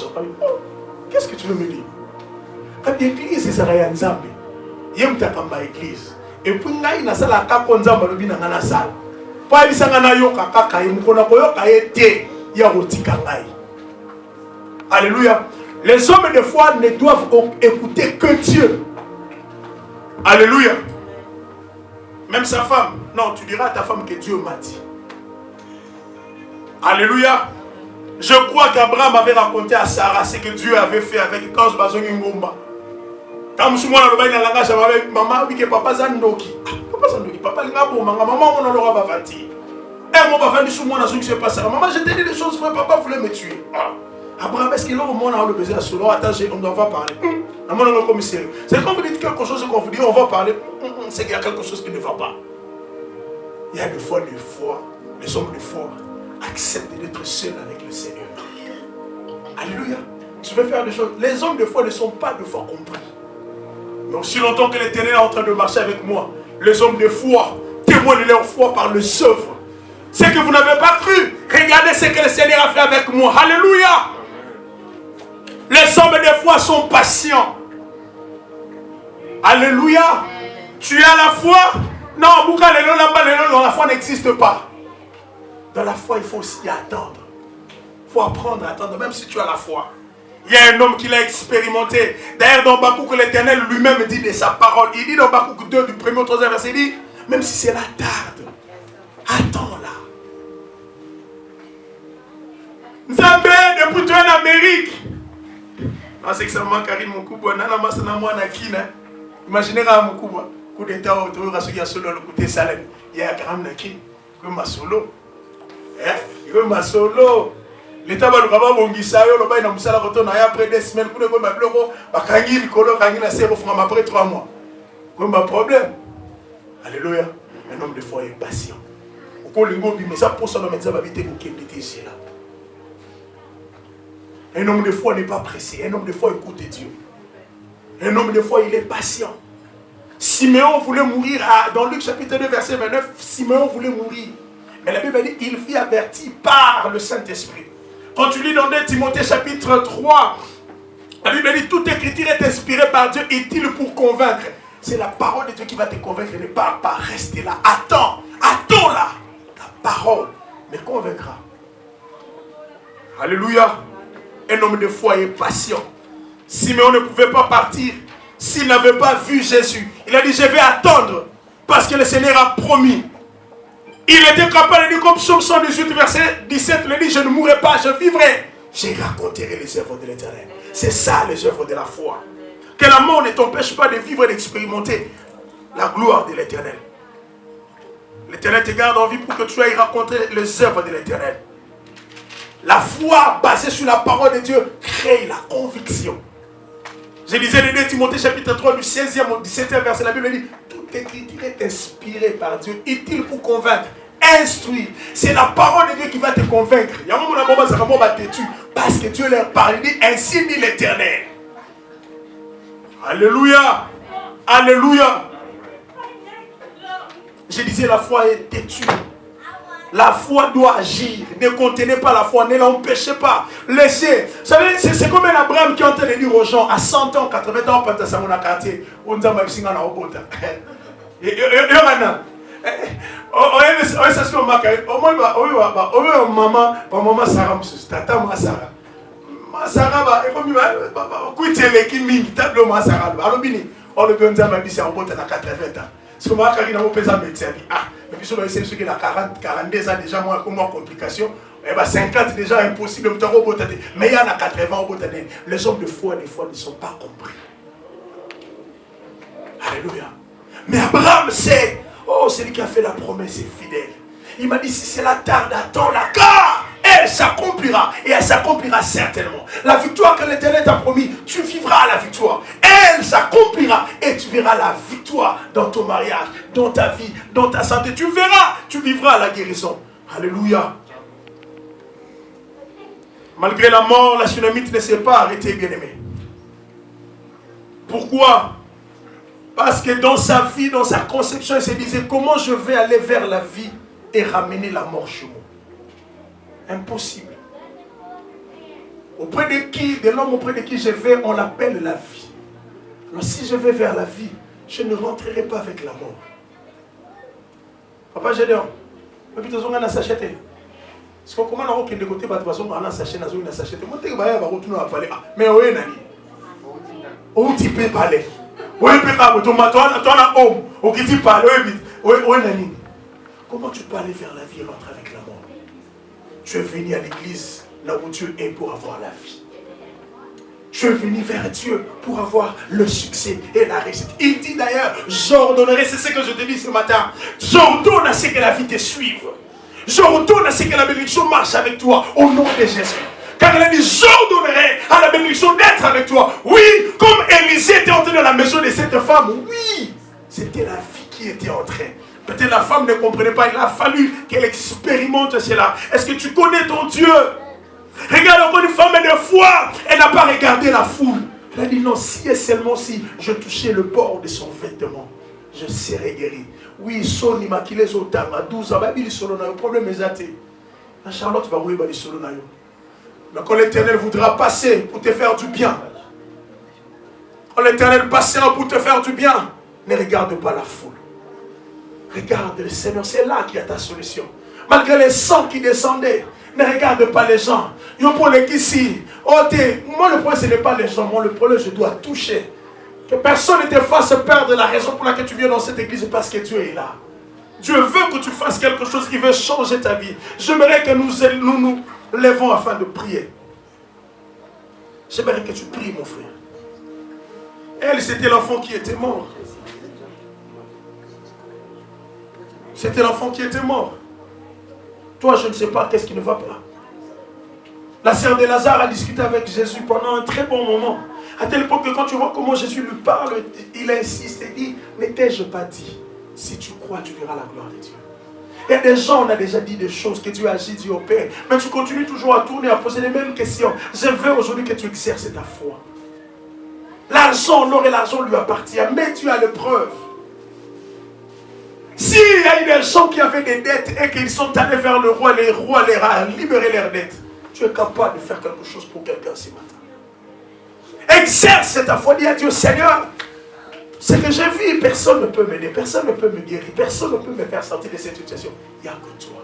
Qu'est-ce que tu veux me dire? Quand l'église, ils sont en Zambie. Il y a une église. Et puis, il y a une salle à Kakonzamba, le bin dans la salle. Pas il s'en a yo kaka, il m'a été, il y a alléluia. Les hommes de foi ne doivent écouter que Dieu. Alléluia. Même sa femme. Non, tu diras à ta femme que Dieu m'a dit. Alléluia. Je crois qu'Abraham avait raconté à Sarah ce que Dieu avait fait avec quand je bazongi ngomba. Quand je suis dans le langage avec maman, oui que papa zandoki. Papa zandoki, papa ngabo manga, maman on aura bavati. Et mon papa dit sous moi dans ce qui se passe. Maman, je t'ai dit des choses, frère, papa voulait me tuer. Abraham, est-ce qu'il a au monde le besoin de solo? Attends, on va parler. C'est quand vous dites quelque chose qu'on vous dit, on va parler. C'est qu'il y a quelque chose qui ne va pas. Il y a des fois, les hommes de foi acceptent d'être seuls avec le Seigneur. Alléluia. Tu veux faire des choses. Les hommes de foi ne sont pas de foi compris. Mais aussi longtemps que l'Éternel est en train de marcher avec moi, les hommes de foi témoignent de leur foi par les œuvres. Ce que vous n'avez pas cru, regardez ce que le Seigneur a fait avec moi. Alléluia. Les hommes de foi sont patients. Alléluia. Tu as la foi? Non, la foi n'existe pas. Dans la foi, il faut aussi attendre. Il faut apprendre à attendre, même si tu as la foi. Il y a un homme qui l'a expérimenté. D'ailleurs, dans Habakkuk, l'Éternel lui-même dit de sa parole. Il dit dans Habakkuk 2, du 1er au 3e verset, il dit, même si c'est la tarde, attends-la. Nzambe, depuis toi en Amérique. Non, c'est que ça me manque, Karine, mon coup. Imaginez mon coup. Coup d'état, il y a solo, le côté salem. Il y a quand même qui. Il y a solo. Il y a solo. L'État va le rabat bongisa, le bain dans le salon, après 2 semaines, pour le bon bureau, bakangi, le colo, kangi, la serre, après 3 mois. Comme un problème. Alléluia. Un homme de foi est patient. Mais ça pour ça, ça va éviter qu'il était ici là. Un homme de foi n'est pas pressé. Un homme de foi écoute Dieu. Un homme de foi, il est patient. Siméon voulait mourir. Dans Luc chapitre 2, verset 29, Siméon voulait mourir. Mais la Bible dit il fut averti par le Saint-Esprit. Quand tu lis dans 2 Timothée chapitre 3, la Bible dit toute écriture est inspirée par Dieu, utile pour convaincre. C'est la parole de Dieu qui va te convaincre. Ne pars pas, restez là. Attends là. La parole me convaincra. Alléluia. Un homme de foi est patient. Siméon ne pouvait pas partir s'il n'avait pas vu Jésus. Il a dit, je vais attendre parce que le Seigneur a promis. Il était capable de dire comme Psaume 118, verset 17, il dit, je ne mourrai pas, je vivrai. Je raconterai les œuvres de l'Éternel. C'est ça les œuvres de la foi. Que la mort ne t'empêche pas de vivre et d'expérimenter la gloire de l'Éternel. L'Éternel te garde en vie pour que tu ailles raconter les œuvres de l'Éternel. La foi basée sur la parole de Dieu crée la conviction. Je disais dans 2 Timothée chapitre 3 du 16e au 17e verset, la Bible dit toute écriture est inspirée par Dieu, utile pour convaincre, instruire. C'est la parole de Dieu qui va te convaincre. Il y a un moment où ça va te tuer parce que Dieu leur parle. Il dit ainsi dit l'Éternel. Alléluia. Alléluia. Je disais la foi est têtue. La foi doit agir. Ne contenez pas la foi, ne l'empêchez pas. Laissez. Vous savez, c'est comme un Abraham qui est en train de dire aux gens à 100 ans, 80 ans, on dans mon quartier. On dit à ma fille, on a un bon temps. Maman Sarah, tata ma Sarah. Ma Sarah, on le peut dire ma vie, c'est un bon temps à 80 ans. Parce que moi, quand il a un médecin, mais puis c'est ceux qui ont 40, 42 ans déjà, moins complications. Et bien 50 déjà impossible, mais il y en a 80 au bout d'année. Les hommes de foi, des fois, ne sont pas compris. Alléluia. Mais Abraham sait, oh, celui qui a fait la promesse est fidèle. Il m'a dit, si c'est la tarde, attends-la, car elle s'accomplira. Et elle s'accomplira certainement. La victoire que l'Éternel t'a promis, tu vivras la victoire. Elle s'accomplira. Et tu verras la victoire dans ton mariage, dans ta vie, dans ta santé. Tu verras, tu vivras la guérison. Alléluia. Malgré la mort, la Sunamite ne s'est pas arrêtée, bien-aimé. Pourquoi? Parce que dans sa vie, dans sa conception, il se disait, comment je vais aller vers la vie et ramener la mort chez moi? Impossible. Auprès de qui, de l'homme auprès de qui je vais, on l'appelle la vie. Alors si je vais vers la vie, je ne rentrerai pas avec la mort. Papa, j'ai dit, mais puis tu as s'acheter. Parce que comment on a de côté, bah, de toute façon, on a s'acheté, on a s'acheté. Moi, tu vas retourner à parler. Mais où est Nani? Où tu peux parler? Où est Pécabo? Tu as un homme. Où tu parles? Où est Nani? Comment tu peux aller vers la vie et rentrer avec la mort? Tu es venu à l'église, là où Dieu est, pour avoir la vie. Je suis venu vers Dieu pour avoir le succès et la réussite. Il dit d'ailleurs, j'ordonnerai, c'est ce que je te dis ce matin, j'ordonne à ce que la vie te suive. J'ordonne à ce que la bénédiction marche avec toi au nom de Jésus. Car il a dit, j'ordonnerai à la bénédiction d'être avec toi. Oui, comme Élisée était entré dans la maison de cette femme, oui, c'était la vie qui était entrée. Peut-être la femme ne comprenait pas, il a fallu qu'elle expérimente cela. Est-ce que tu connais ton Dieu? Regarde encore une femme de foi, elle n'a pas regardé la foule. Elle a dit non, si et seulement si je touchais le bord de son vêtement, je serai guéri. Oui, son immaculé zotam à 12 ans, le problème est athée. La Charlotte va rouler solo nayo. Mais quand l'Éternel voudra passer pour te faire du bien, quand l'Éternel passera pour te faire du bien, ne regarde pas la foule. Regarde le Seigneur, c'est là qu'il y a ta solution. Malgré les sangs qui descendaient, ne regarde pas les gens. Moi, le problème, ce n'est pas les gens. Moi, le problème, je dois toucher. Que personne ne te fasse perdre la raison pour laquelle tu viens dans cette église, parce que Dieu est là. Dieu veut que tu fasses quelque chose, il veut changer ta vie. J'aimerais que nous lèvons afin de prier. J'aimerais que tu pries, mon frère. Elle, c'était l'enfant qui était mort. C'était l'enfant qui était mort. Toi, je ne sais pas qu'est-ce qui ne va pas. La sœur de Lazare a discuté avec Jésus pendant un très bon moment. À tel point que quand tu vois comment Jésus lui parle, il insiste et dit, ne t'ai-je pas dit, si tu crois, tu verras la gloire de Dieu. Il y a des gens, on a déjà dit des choses que Dieu agit, Dieu opère, mais tu continues toujours à tourner, à poser les mêmes questions. Je veux aujourd'hui que tu exerces ta foi. L'argent, l'or et l'argent lui appartient, mais tu as l'épreuve. S'il y a eu des gens qui avaient des dettes et qu'ils sont allés vers le roi leur a libéré leurs dettes, tu es capable de faire quelque chose pour quelqu'un ce matin. Exerce ta foi, dis à Dieu, Seigneur, ce que j'ai vu, personne ne peut m'aider, personne ne peut me guérir, personne ne peut me faire sortir de cette situation. Il n'y a que toi.